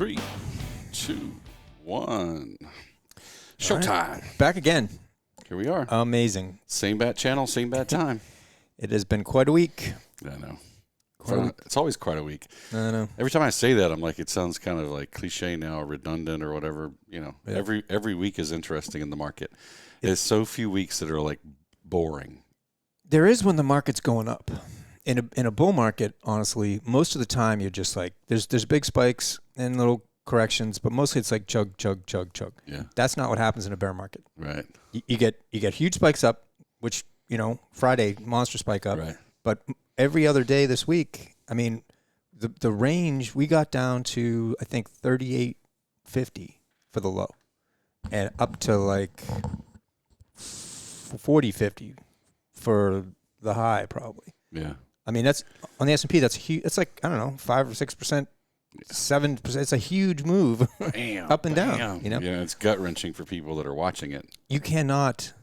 3, 2, 1. Showtime. Right. Back again. Here we are. Amazing. Same bat channel, same bat time. It has been quite a week. I know. It's always quite a week. I know. Every time I say that, I'm like, it sounds kind of like cliche now, or redundant or whatever. You know, Yeah. every week is interesting in the market. There's so few weeks that are like boring. There is when the market's going up. In a bull market, honestly, most of the time you're just like, there's big spikes and little corrections, but mostly it's like chug, chug, chug, chug. Yeah. That's not what happens in a bear market. Right. You get huge spikes up, which, Friday, monster spike up. Right. But every other day this week, I mean, the range, we got down to, I think, 38.50 for the low. And up to like 40.50 for the high, probably. Yeah. I mean, that's on the S&P. That's huge. It's like, I don't know, 5 or 6%, 7%. It's a huge move up and down. Yeah, it's gut wrenching for people that are watching it. You cannot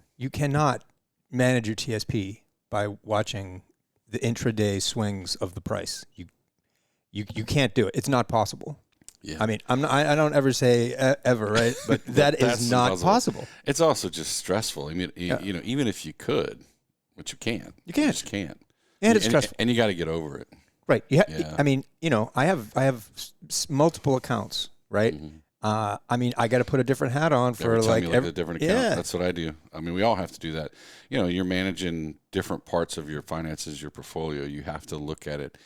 manage your TSP by watching the intraday swings of the price. You can't do it. It's not possible. Yeah. I mean, I don't ever say ever, right? But that is not possible. It's also just stressful. I mean, even if you could, which you can't. You can't. You just can't. And it's stressful. And you got to get over it. Right. Yeah. I mean, I have multiple accounts, right? Mm-hmm. I mean, I got to put a different hat on for a different account. Yeah. That's what I do. I mean, we all have to do that. You're managing different parts of your finances, your portfolio. You have to look at it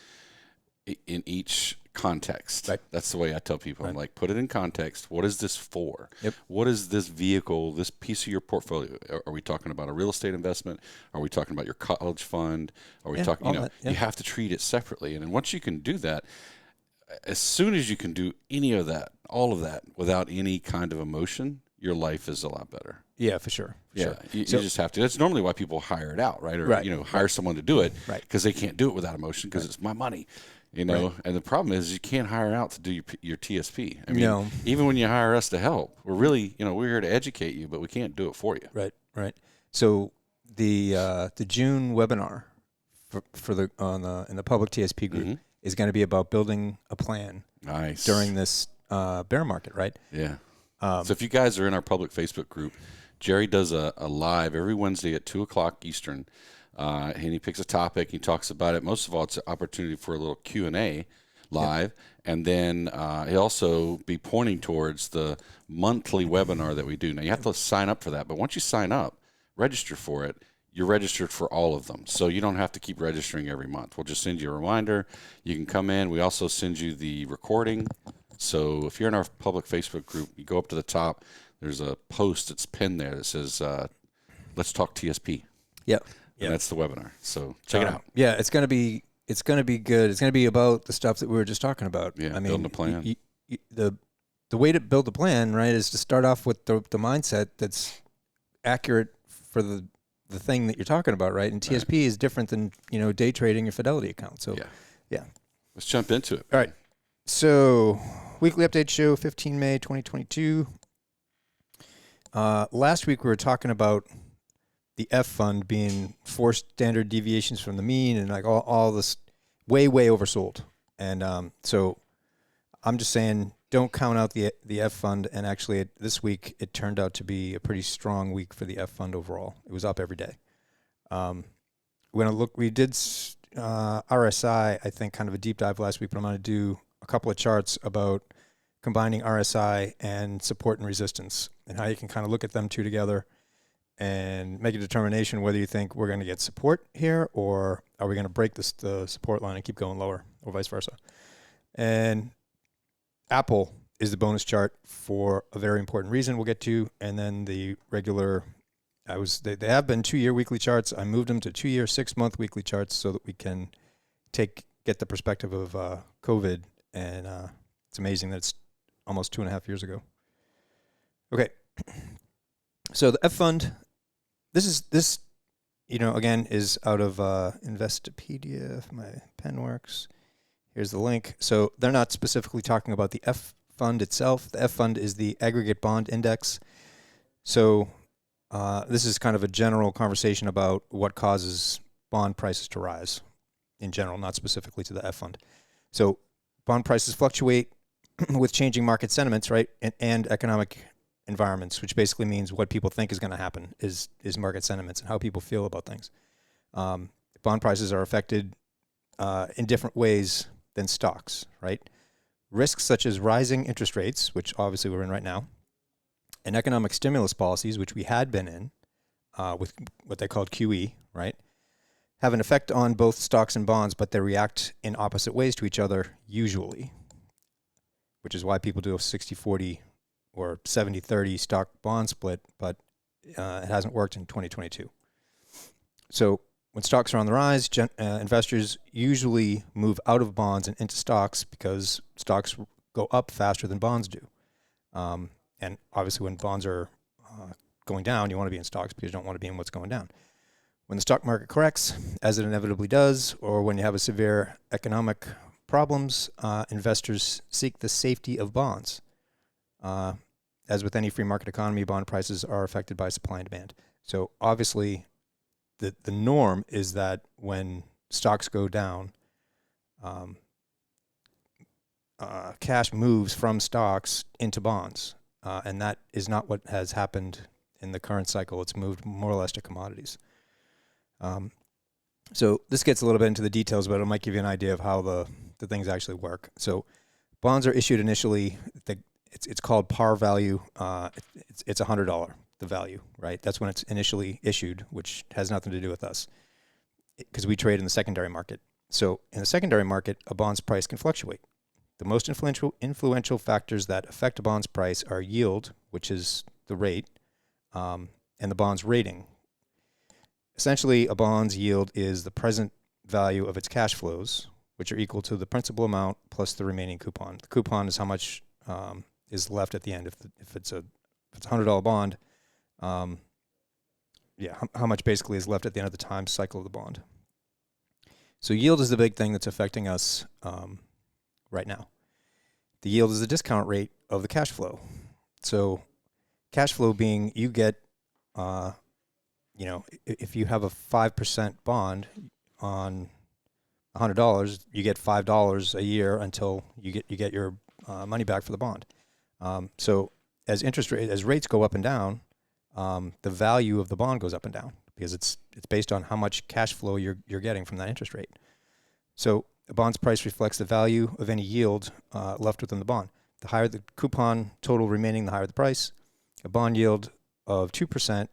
in each context. Right. That's the way I tell people. I'm like, put it in context. What is this for? Yep. What is this vehicle, this piece of your portfolio? Are we talking about a real estate investment? Are we talking about your college fund? Are we talking, you have to treat it separately. And then once you can do that, as soon as you can do any of that, all of that, without any kind of emotion, your life is a lot better. Yeah, for sure. You just have to. That's normally why people hire it out, right? Or hire someone to do it, right? Because they can't do it without emotion because it's my money, Right. And the problem is you can't hire out to do your TSP. I mean, even when you hire us to help, we're really, we're here to educate you, but we can't do it for you. Right. So the June webinar for in the public TSP group is going to be about building a plan. Nice. During this bear market, right? Yeah. So if you guys are in our public Facebook group, Jerry does a live every Wednesday at 2:00 Eastern, and he picks a topic. He talks about it. Most of all, it's an opportunity for a little Q&A live, and then he'll also be pointing towards the monthly webinar that we do. Now, you have to sign up for that, but once you sign up, register for it, you're registered for all of them. So you don't have to keep registering every month. We'll just send you a reminder. You can come in. We also send you the recording. So if you're in our public Facebook group, you go up to the top. There's a post that's pinned there that says, let's talk TSP. Yep. And that's the webinar. So check it out. Yeah, it's going to be good. It's going to be about the stuff that we were just talking about. Yeah, building a plan. The way to build a plan, right, is to start off with the mindset that's accurate for the thing that you're talking about, right? And TSP is different than, day trading or Fidelity account. So, yeah. Let's jump into it. All right. So, Weekly Update Show, 15 May 2022. Last week we were talking about the F fund being 4 standard deviations from the mean and like all this way oversold. And so I'm just saying don't count out the F fund. And actually this week it turned out to be a pretty strong week for the F fund overall. It was up every day. We did RSI, I think, kind of a deep dive last week, but I'm going to do a couple of charts about combining RSI and support and resistance and how you can kind of look at them two together and make a determination whether you think we're going to get support here or are we going to break the support line and keep going lower or vice versa. And Apple is the bonus chart for a very important reason we'll get to, and then the regular, they have been 2-year weekly charts. I moved them to 2-year, 6-month weekly charts so that we can get the perspective of COVID, and it's amazing that it's almost 2.5 years ago. Okay. So the F fund, this again is out of Investopedia, if my pen works. Here's the link. So they're not specifically talking about the F fund itself. The F fund is the aggregate bond index. So this is kind of a general conversation about what causes bond prices to rise in general, not specifically to the F fund. So bond prices fluctuate with changing market sentiments, right, and economic environments, which basically means what people think is going to happen is market sentiments and how people feel about things. Bond prices are affected in different ways than stocks, right? Risks such as rising interest rates, which obviously we're in right now, and economic stimulus policies, which we had been in with what they called QE, right, have an effect on both stocks and bonds, but they react in opposite ways to each other usually, which is why people do a 60-40 or 70-30 stock bond split, but it hasn't worked in 2022. So when stocks are on the rise, investors usually move out of bonds and into stocks because stocks go up faster than bonds do. And obviously when bonds are going down, you want to be in stocks because you don't want to be in what's going down. When the stock market corrects, as it inevitably does, or when you have a severe economic problems, investors seek the safety of bonds. As with any free market economy, bond prices are affected by supply and demand. So obviously, the norm is that when stocks go down, cash moves from stocks into bonds, and that is not what has happened in the current cycle. It's moved more or less to commodities. So this gets a little bit into the details, but it might give you an idea of how the things actually work. So bonds are issued initially. It's called par value. It's $100, the value, right? That's when it's initially issued, which has nothing to do with us because we trade in the secondary market. So in the secondary market, a bond's price can fluctuate. The most influential factors that affect a bond's price are yield, which is the rate, and the bond's rating. Essentially, a bond's yield is the present value of its cash flows, which are equal to the principal amount plus the remaining coupon. The coupon is how much is left at the end. If it's a $100 bond, how much basically is left at the end of the time cycle of the bond. So yield is the big thing that's affecting us right now. The yield is the discount rate of the cash flow. So cash flow being you get, if you have a 5% bond on $100, you get $5 a year until you get your money back for the bond. So as rates go up and down, the value of the bond goes up and down because it's based on how much cash flow you're getting from that interest rate. So a bond's price reflects the value of any yield left within the bond. The higher the coupon total remaining, the higher the price. A bond yield of 2%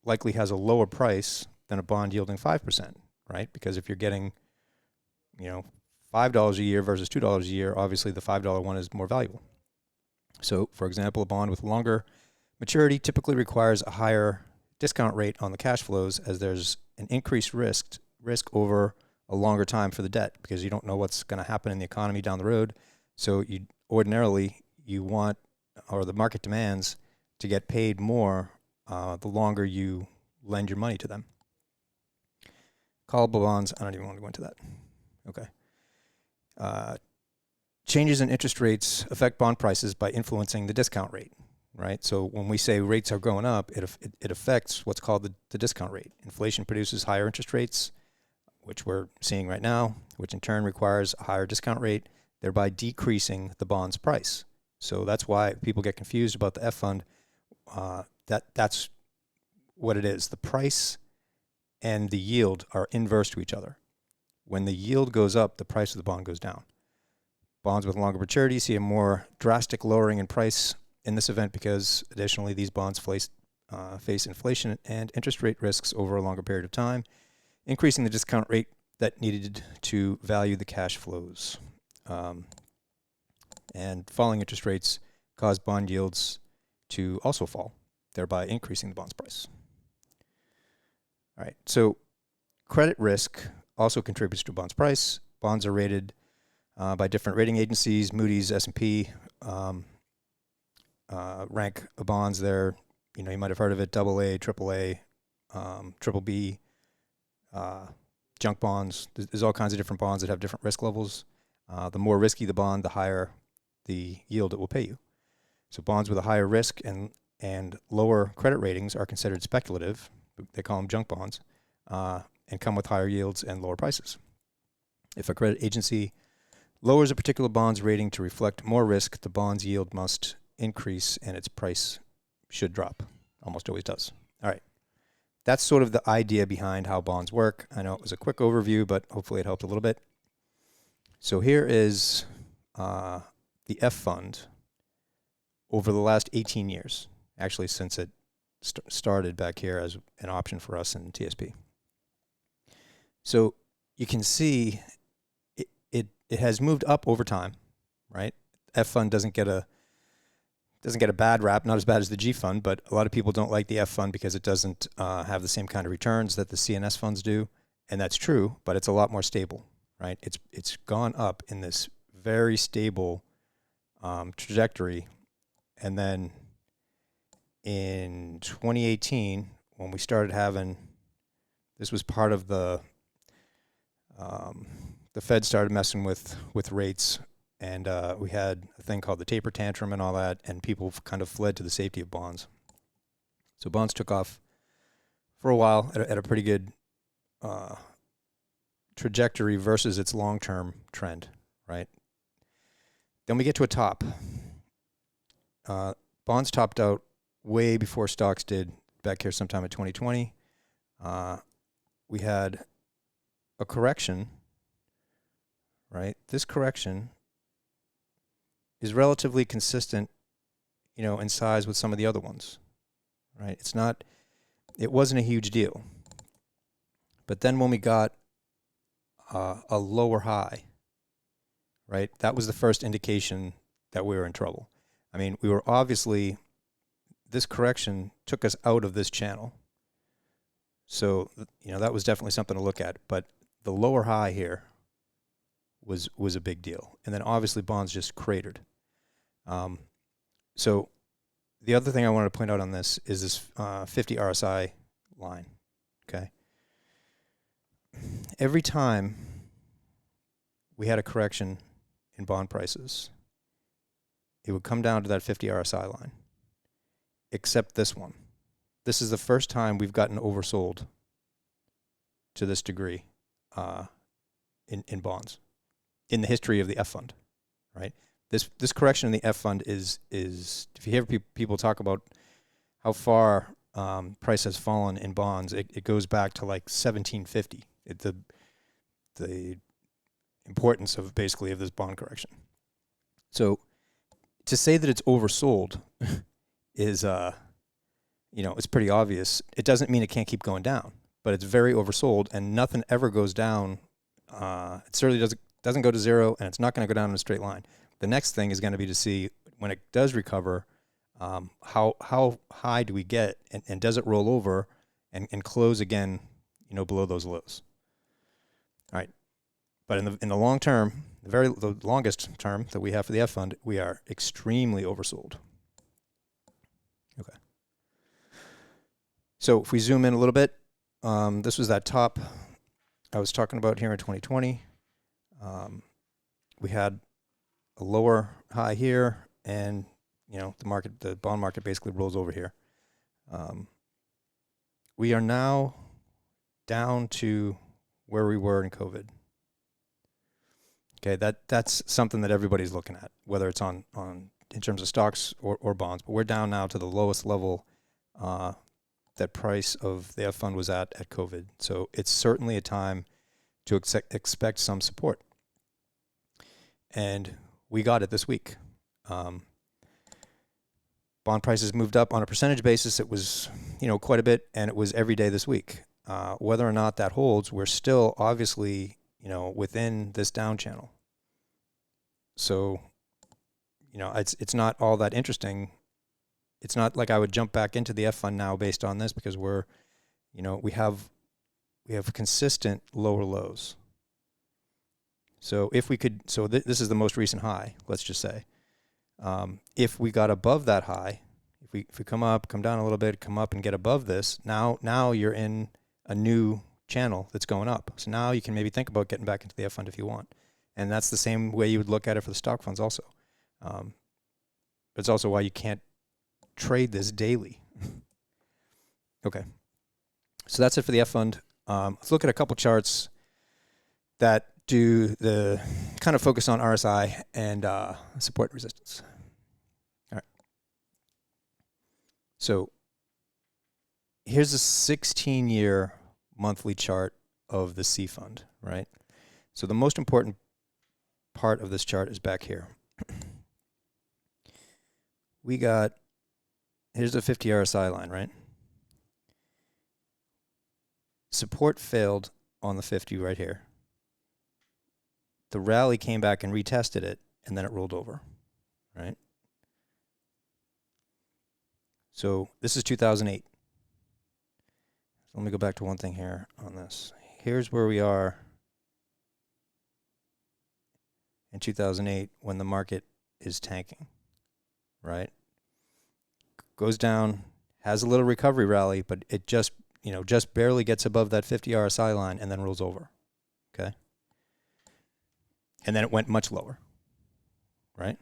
likely has a lower price than a bond yielding 5%, right? Because if you're getting, $5 a year versus $2 a year, obviously the $5 one is more valuable. So, for example, a bond with longer maturity typically requires a higher discount rate on the cash flows as there's an increased risk over a longer time for the debt because you don't know what's going to happen in the economy down the road. So you want, or the market demands, to get paid more the longer you lend your money to them. Callable bonds, I don't even want to go into that. Okay. Changes in interest rates affect bond prices by influencing the discount rate, right? So when we say rates are going up, it affects what's called the discount rate. Inflation produces higher interest rates, which we're seeing right now, which in turn requires a higher discount rate, thereby decreasing the bond's price. So that's why people get confused about the F fund. That's what it is. The price and the yield are inverse to each other. When the yield goes up, the price of the bond goes down. Bonds with longer maturity see a more drastic lowering in price in this event because, additionally, these bonds face inflation and interest rate risks over a longer period of time, increasing the discount rate that needed to value the cash flows. And falling interest rates cause bond yields to also fall, thereby increasing the bond's price. All right, so credit risk also contributes to a bond's price. Bonds are rated by different rating agencies. Moody's, S&P rank bonds there. You might have heard of it: AA, AAA, BBB, junk bonds. There's all kinds of different bonds that have different risk levels. The more risky the bond, the higher the yield it will pay you. So bonds with a higher risk and lower credit ratings are considered speculative. They call them junk bonds, and come with higher yields and lower prices. If a credit agency lowers a particular bond's rating to reflect more risk, the bond's yield must increase and its price should drop. Almost always does. All right. That's sort of the idea behind how bonds work. I know it was a quick overview, but hopefully it helped a little bit. So here is the F fund over the last 18 years, actually since it started back here as an option for us in TSP. So you can see it has moved up over time, right? F fund doesn't get a bad rap, not as bad as the G fund, but a lot of people don't like the F fund because it doesn't have the same kind of returns that the CNS funds do, and that's true, but it's a lot more stable, right? It's gone up in this very stable trajectory, and then in 2018, when we started having, this was part of the Fed started messing with rates, and we had a thing called the taper tantrum and all that, and people kind of fled to the safety of bonds. So bonds took off for a while at a pretty good trajectory versus its long-term trend, right? Then we get to a top. Bonds topped out way before stocks did back here sometime in 2020. We had a correction, right? This correction is relatively consistent, in size with some of the other ones, right? It wasn't a huge deal. But then when we got a lower high, right, that was the first indication that we were in trouble. I mean, we were obviously, this correction took us out of this channel. So, that was definitely something to look at. But the lower high here was a big deal. And then obviously bonds just cratered. So the other thing I wanted to point out on this is this 50 RSI line, okay? Every time we had a correction in bond prices, it would come down to that 50 RSI line, except this one. This is the first time we've gotten oversold to this degree in bonds in the history of the F fund, right? This correction in the F fund is if you hear people talk about how far price has fallen in bonds, it goes back to like 1750. The importance of basically of this bond correction. So to say that it's oversold is it's pretty obvious. It doesn't mean it can't keep going down, but it's very oversold, and nothing ever goes down. It certainly doesn't go to zero, and it's not going to go down in a straight line. The next thing is going to be to see when it does recover, how high do we get, and does it roll over and close again, below those lows. All right, but in the long term, the longest term that we have for the F fund, we are extremely oversold. Okay. So if we zoom in a little bit, this was that top I was talking about here in 2020. We had a lower high here, and the bond market basically rolls over here. We are now down to where we were in COVID. Okay, that's something that everybody's looking at, whether it's on in terms of stocks or bonds. But we're down now to the lowest level that price of the F fund was at COVID. So it's certainly a time to expect some support. And we got it this week. Bond prices moved up on a percentage basis. It was, quite a bit, and it was every day this week. Whether or not that holds, we're still obviously, within this down channel. So, it's not all that interesting. It's not like I would jump back into the F fund now based on this, because we have consistent lower lows. So if we could, this is the most recent high, let's just say. If we got above that high, if we come down a little bit, come up and get above this, now you're in a new channel that's going up. So now you can maybe think about getting back into the F fund if you want. And that's the same way you would look at it for the stock funds also. But it's also why you can't trade this daily. Okay. So that's it for the F fund. Let's look at a couple charts that do the kind of focus on RSI and support and resistance. All right. So here's a 16-year monthly chart of the C fund, right? So the most important part of this chart is back here. Here's the 50 RSI line, right? Support failed on the 50 right here. The rally came back and retested it, and then it rolled over, right? So this is 2008. Let me go back to one thing here on this. Here's where we are in 2008 when the market is tanking, right? Goes down, has a little recovery rally, but it just barely gets above that 50 RSI line and then rolls over, okay? And then it went much lower, right?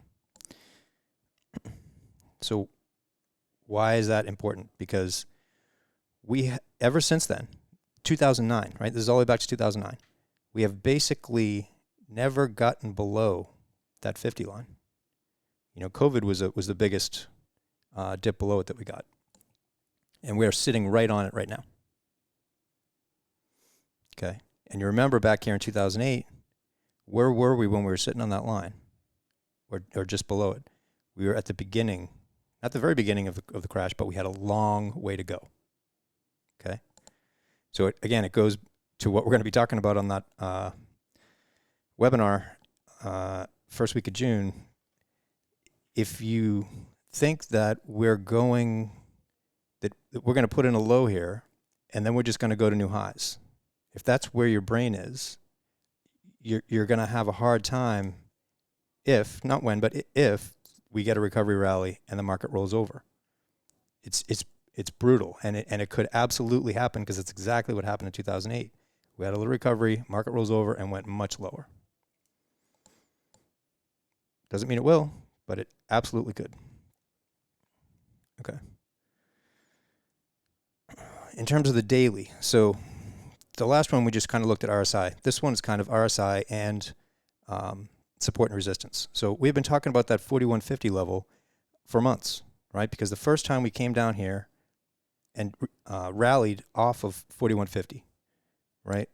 So why is that important? Because ever since then, 2009, right? This is all the way back to 2009. We have basically never gotten below that 50 line. COVID was the biggest dip below it that we got. And we are sitting right on it right now. Okay. And you remember back here in 2008, where were we when we were sitting on that line? Or just below it? We were at the beginning, not the very beginning of the crash, but we had a long way to go. Okay. So it goes to what we're going to be talking about on that webinar first week of June. If you think that we're going to put in a low here and then we're just going to go to new highs, if that's where your brain is, you're going to have a hard time if we get a recovery rally and the market rolls over. It's brutal, and it could absolutely happen because it's exactly what happened in 2008. We had a little recovery, market rolls over, and went much lower. Doesn't mean it will, but it absolutely could. Okay. In terms of the daily, so the last one we just kind of looked at RSI. This one is kind of RSI and support and resistance. So we've been talking about that 4150 level for months, right? Because the first time we came down here and rallied off of 4150, right?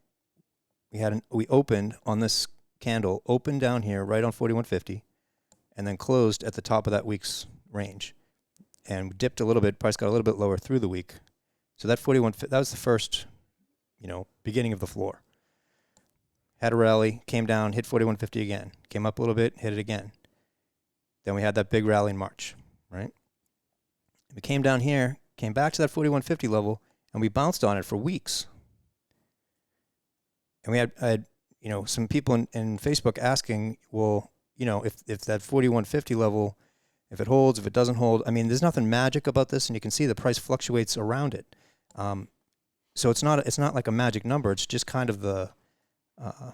We opened on this candle, opened down here right on 4150, and then closed at the top of that week's range, and we dipped a little bit. Price got a little bit lower through the week. So that 4150, that was the first, beginning of the floor. Had a rally, came down, hit 4150 again, came up a little bit, hit it again. Then we had that big rally in March, right? We came down here, came back to that 4150 level, and we bounced on it for weeks. And I had some people in Facebook asking, well, if that 4150 level, if it holds, if it doesn't hold, there's nothing magic about this, and you can see the price fluctuates around it. So it's not like a magic number. It's just kind of the, I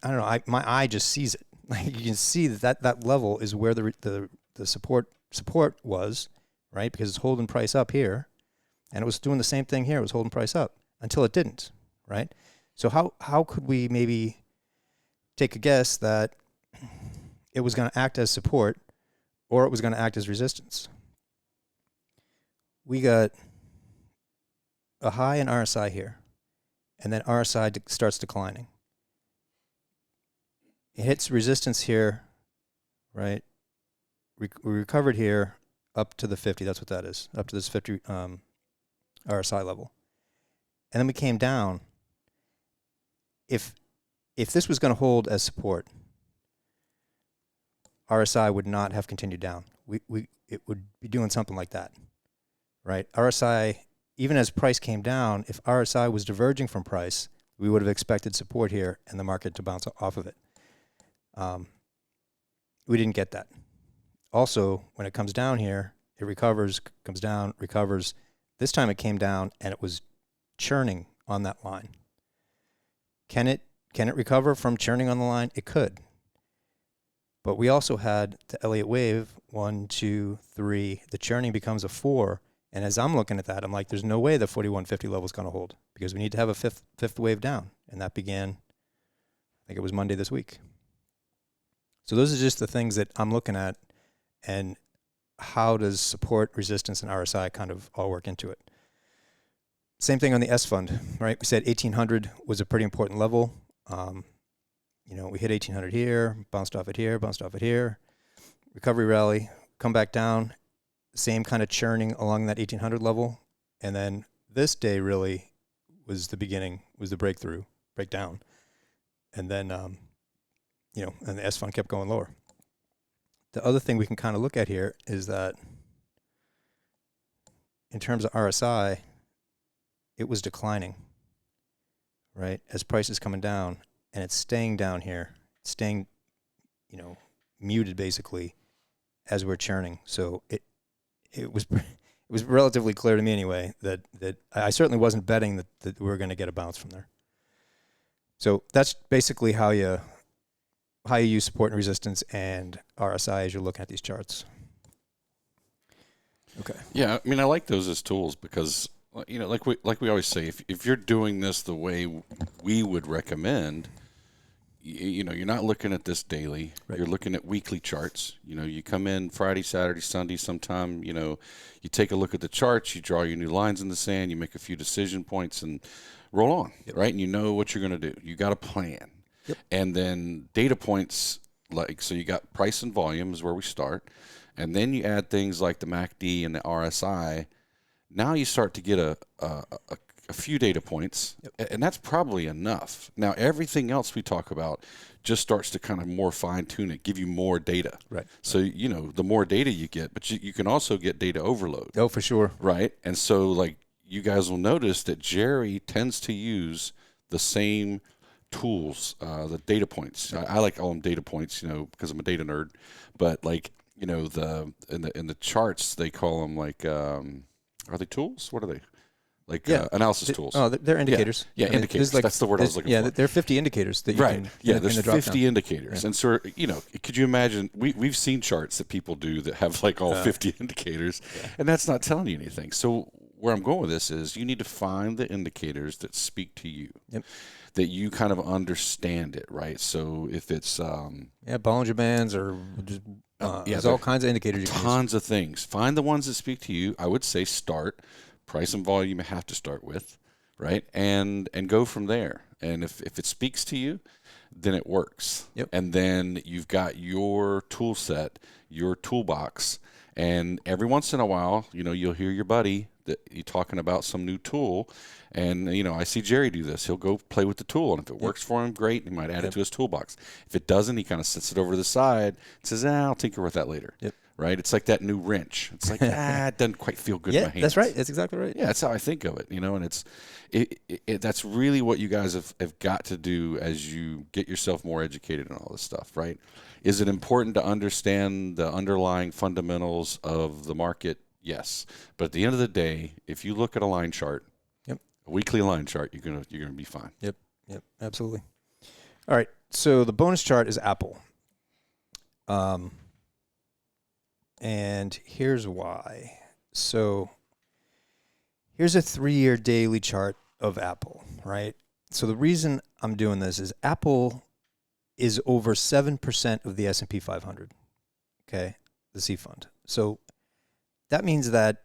don't know. My eye just sees it. Like you can see that level is where the support was, right? Because it's holding price up here, and it was doing the same thing here. It was holding price up until it didn't, right? So how could we maybe take a guess that it was going to act as support or it was going to act as resistance? We got a high in RSI here, and then RSI starts declining. It hits resistance here, right? We recovered here up to the 50. That's what that is, up to this 50 RSI level. And then we came down. If this was going to hold as support, RSI would not have continued down. It would be doing something like that, right? RSI, even as price came down, if RSI was diverging from price, we would have expected support here and the market to bounce off of it. We didn't get that. Also, when it comes down here, it recovers, comes down, recovers. This time it came down and it was churning on that line. Can it recover from churning on the line? It could. But we also had the Elliott wave, 1, 2, 3. The churning becomes a 4. And as I'm looking at that, I'm like, there's no way the 4150 level is going to hold because we need to have a fifth wave down. And that began, I think it was Monday this week. So those are just the things that I'm looking at, and how does support, resistance, and RSI kind of all work into it. Same thing on the S fund, right? We said 1800 was a pretty important level. We hit 1800 here, bounced off it here, bounced off it here. Recovery rally, come back down, same kind of churning along that 1800 level. And then this day really was the beginning, was the breakdown. And then, and the S fund kept going lower. The other thing we can kind of look at here is that in terms of RSI, it was declining, right? As prices coming down, and it's staying down here, it's staying, muted basically as we're churning. So it was relatively clear to me anyway that I certainly wasn't betting that we were going to get a bounce from there. So that's basically how you use support and resistance and RSI as you're looking at these charts. Okay. Yeah, I mean, I like those as tools because, like we always say, if you're doing this the way we would recommend, you're not looking at this daily. Right. You're looking at weekly charts. You come in Friday, Saturday, Sunday sometime, you take a look at the charts, you draw your new lines in the sand, you make a few decision points and roll on, yep. Right? And you know what you're going to do. You got a plan. Yep. And then data points, so you got price and volume is where we start. And then you add things like the MACD and the RSI. Now you start to get a few data points, yep. And that's probably enough. Now, everything else we talk about just starts to kind of more fine-tune it, give you more data. Right. So, the more data you get, but you can also get data overload. Oh, for sure. Right? And so, you guys will notice that Jerry tends to use the same tools, the data points. I like all them data points, because I'm a data nerd. But in the charts they call them are they tools? What are they? Analysis tools. Oh, they're indicators. Yeah, indicators. That's the word I was looking for. Yeah, there are 50 indicators that you can. Yeah, there's 50 indicators, yeah. And so could you imagine? We've seen charts that people do that have all 50 indicators, and that's not telling you anything. So where I'm going with this is you need to find the indicators that speak to you. Yep. That you kind of understand it, right? So if it's Bollinger Bands or just, there's all kinds of indicators. Tons of things. Find the ones that speak to you. I would say start price and volume. You have to start with, right? And go from there. And if it speaks to you, then it works. Yep. And then you've got your tool set, your toolbox, and every once in a while, you'll hear your buddy that you're talking about some new tool. And, I see Jerry do this. He'll go play with the tool. And if it works for him, great. He might add it to his toolbox. If it doesn't, he kind of sets it over to the side and says, I'll tinker with that later. Yep. Right? It's like that new wrench. It's like, it doesn't quite feel good in my hands. That's right. That's exactly right. Yeah, that's how I think of it, and that's really what you guys have got to do as you get yourself more educated in all this stuff, right? Is it important to understand the underlying fundamentals of the market? Yes. But at the end of the day, if you look at a line chart, a weekly line chart, you're gonna be fine. Yep, absolutely. All right, so the bonus chart is Apple. And here's why. So here's a 3-year daily chart of Apple, right? So the reason I'm doing this is Apple is over 7% of the S&P 500, okay, the C fund. So that means that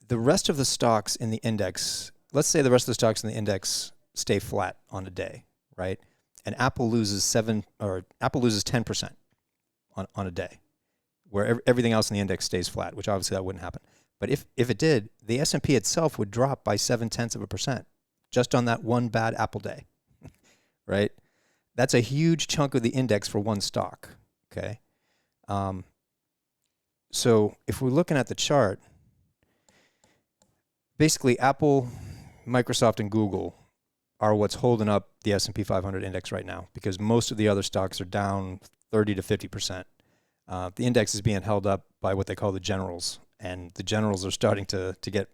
the rest of the stocks in the index, let's say the rest of the stocks in the index stay flat on a day, right? And Apple loses 10% on a day, where everything else in the index stays flat, which obviously that wouldn't happen. But if it did, the S&P itself would drop by 0.7% just on that one bad Apple day, right? That's a huge chunk of the index for one stock, okay? So if we're looking at the chart, basically Apple, Microsoft, and Google are what's holding up the S&P 500 index right now, because most of the other stocks are down 30 to 50%. The index is being held up by what they call the generals, and the generals are starting to get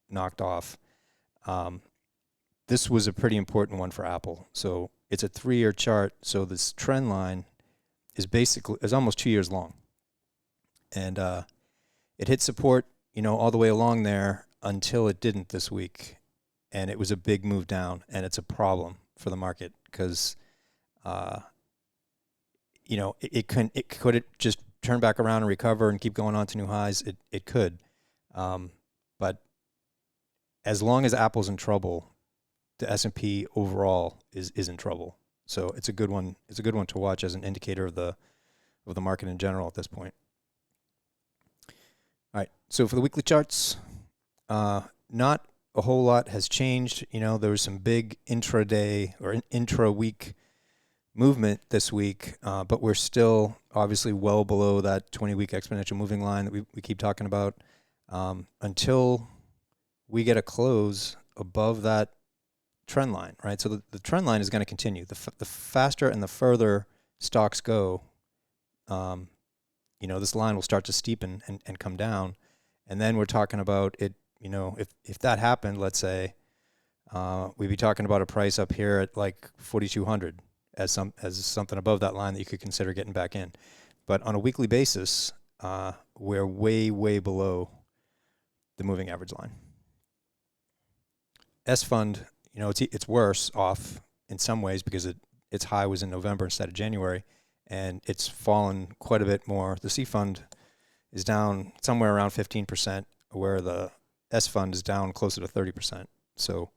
knocked off. This was a pretty important one for Apple. So it's a 3-year chart. So this trend line is almost 2 years long, and it hit support, all the way along there until it didn't this week, and it was a big move down, and it's a problem for the market because Could it just turn back around and recover and keep going on to new highs? It could, but as long as Apple's in trouble, the S&P overall is in trouble. So it's a good one. It's a good one to watch as an indicator of the market in general at this point. All right. So for the weekly charts, not a whole lot has changed. There was some big intraday or intra-week movement this week, but we're still obviously well below that 20-week exponential moving line that we keep talking about. Until we get a close above that trend line, right? So the trend line is going to continue. The faster and the further stocks go, this line will start to steepen and come down. And then we're talking about it, if that happened, let's say, we'd be talking about a price up here at like 4,200 as something above that line that you could consider getting back in. But on a weekly basis, we're way, way below the moving average line. S fund, it's worse off in some ways because its high was in November instead of January, and it's fallen quite a bit more. The C fund is down somewhere around 15%, where the S fund is down closer to 30%. So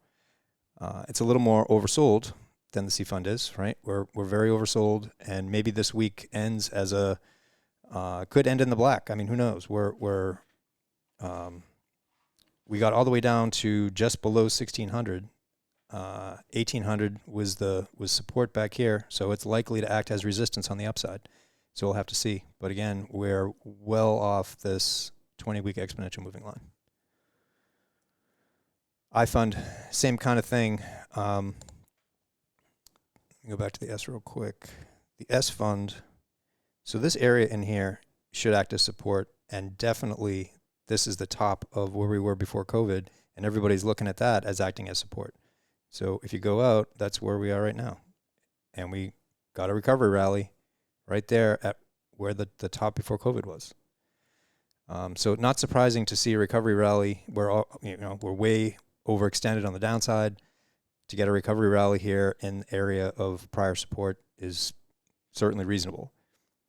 it's a little more oversold than the C fund is, right? We're very oversold, and maybe this week ends as could end in the black. I mean, who knows? We got all the way down to just below 1,600. 1,800 was support back here, so it's likely to act as resistance on the upside. So we'll have to see. But again, we're well off this 20-week exponential moving line. iFund, same kind of thing. Go back to the S real quick. The S fund, so this area in here should act as support, and definitely this is the top of where we were before COVID, and everybody's looking at that as acting as support. So if you go out, that's where we are right now. And we got a recovery rally right there at where the top before COVID was. So not surprising to see a recovery rally where we're way overextended on the downside. To get a recovery rally here in the area of prior support is certainly reasonable.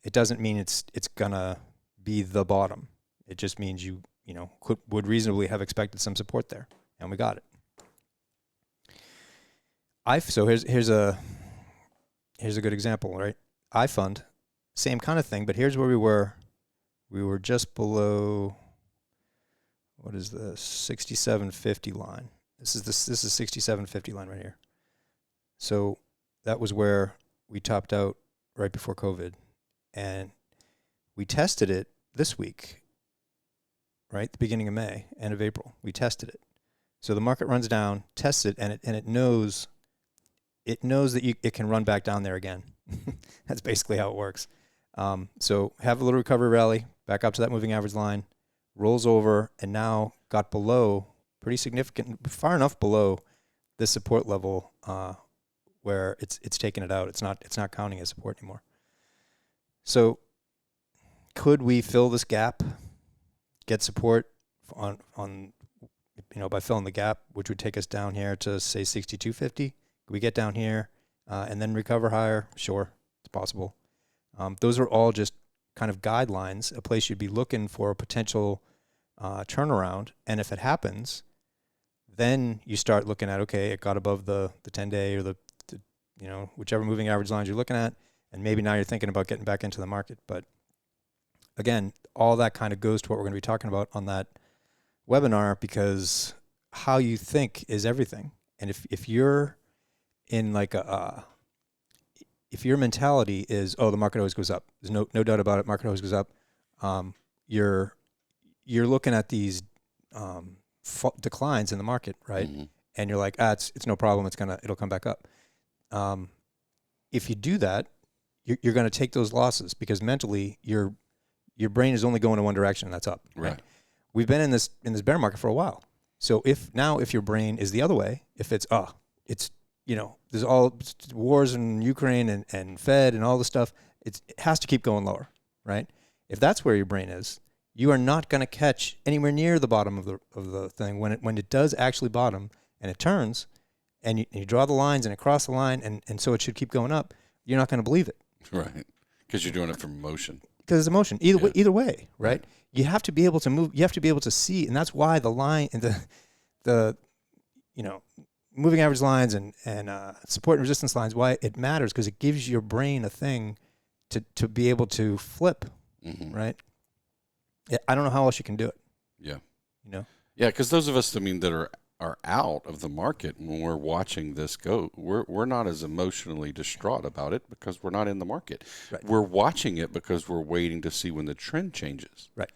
It doesn't mean it's gonna be the bottom. It just means you would reasonably have expected some support there, and we got it. So here's a good example, right? iFund, same kind of thing, but here's where we were. We were just below, what is this, 6750 line. This is 6750 line right here. So that was where we topped out right before COVID, and we tested it this week, right? The beginning of May, end of April, we tested it. So the market runs down, tests it, and it knows that it can run back down there again. That's basically how it works. So have a little recovery rally, back up to that moving average line, rolls over, and now got below, pretty significant, far enough below this support level where it's taken it out. It's not counting as support anymore. So could we fill this gap, get support on by filling the gap, which would take us down here to say 6250? Could we get down here and then recover higher? Sure, it's possible. Those are all just kind of guidelines, a place you'd be looking for a potential turnaround. And if it happens, then you start looking at, okay, it got above the 10-day or the whichever moving average lines you're looking at, and maybe now you're thinking about getting back into the market. But again, all that kind of goes to what we're going to be talking about on that webinar, because how you think is everything. And if you're in like if your mentality is, oh, the market always goes up, there's no doubt about it, market always goes up, you're looking at these declines in the market, right? Mm-hmm. And you're like, it's no problem, it'll come back up. If you do that, you're going to take those losses, because mentally your brain is only going in one direction, and that's up. Right. We've been in this bear market for a while. So if your brain is the other way, if it's there's all wars in Ukraine and Fed and all this stuff, it has to keep going lower, right? If that's where your brain is, you are not going to catch anywhere near the bottom of the thing when it does actually bottom and it turns, and you draw the lines and it crosses the line, and so it should keep going up. you're not going to believe it. Right. Because you're doing it from emotion. Because it's emotion. Either way, right? You have to be able to move. You have to be able to see, and that's why the line and the moving average lines and support and resistance lines, why it matters, because it gives your brain a thing to be able to flip, right? Yeah, I don't know how else you can do it. Yeah. Yeah, because those of us, that are out of the market when we're watching this go, we're not as emotionally distraught about it because we're not in the market. Right. We're watching it because we're waiting to see when the trend changes. Right.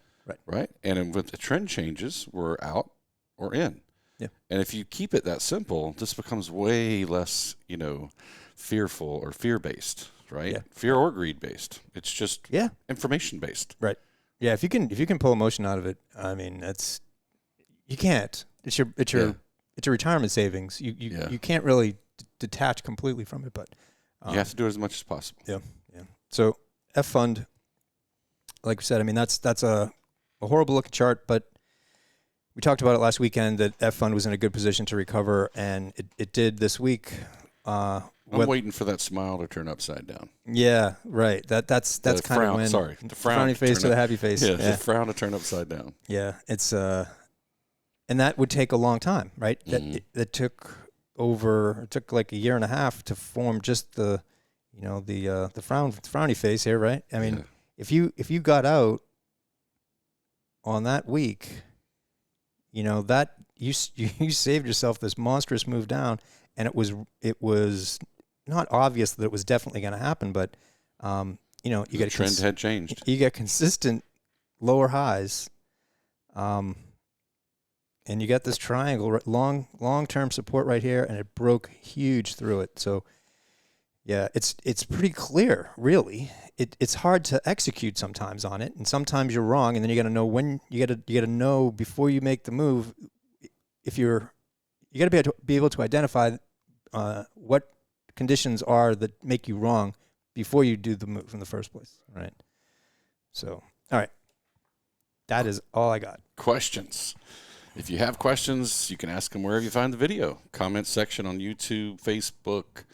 And then when the trend changes, we're out or in. Yeah. And if you keep it that simple, this becomes way less, fearful or fear-based, right? Yeah. Fear or greed-based. It's just information-based. Right. Yeah. If you can pull emotion out of it, I mean, you can't. It's your retirement savings. You can't really detach completely from it, but you have to do it as much as possible. Yeah. So F fund, like we said, I mean that's a horrible looking chart, but we talked about it last weekend that F fund was in a good position to recover, and it did this week. I'm waiting for that smile to turn upside down. Yeah, right. That's kind frown, of when the frowny face to the happy face. Yeah, the frown to turn upside down. Yeah, it's and that would take a long time, right? That took like a year and a half to form just the frowny face here, right? I mean, if you got out on that week, that you saved yourself this monstrous move down, and it was not obvious that it was definitely going to happen, but you got the trend had changed. You get consistent lower highs, and you got this triangle, long-term support right here, and it broke huge through it. So, yeah, it's pretty clear, really. It's hard to execute sometimes on it, and sometimes you're wrong, and then you got to know when you got to know before you make the move. If you got to be able to identify what conditions are that make you wrong before you do the move in the first place, right? So, all right, that is all I got. Questions. If you have questions, you can ask them wherever you find the video. Comment section on YouTube, Facebook,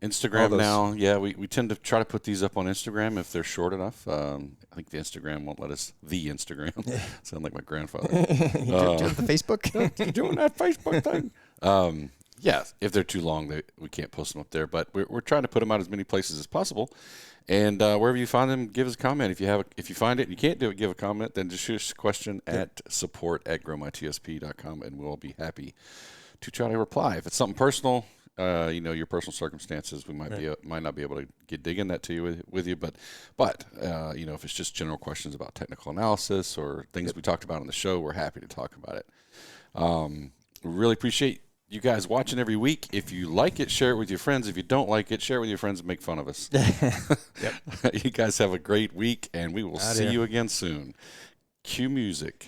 Instagram now. Yeah, we tend to try to put these up on Instagram if they're short enough. I think the Instagram won't let us. The Instagram. Sound like my grandfather. Doing the Facebook? You're doing that Facebook thing. Yeah, if they're too long, we can't post them up there. But we're trying to put them out as many places as possible. And wherever you find them, give us a comment. If you find it and you can't do it, give a comment. Then just shoot us a question at support@growmytsp.com, and we'll be happy to try to reply. If it's something personal, your personal circumstances, we might not be able to dig in that to you with you. But if it's just general questions about technical analysis or things we talked about on the show, we're happy to talk about it. We really appreciate you guys watching every week. If you like it, share it with your friends. If you don't like it, share it with your friends and make fun of us. You guys have a great week, and we will see you again soon. Cue music.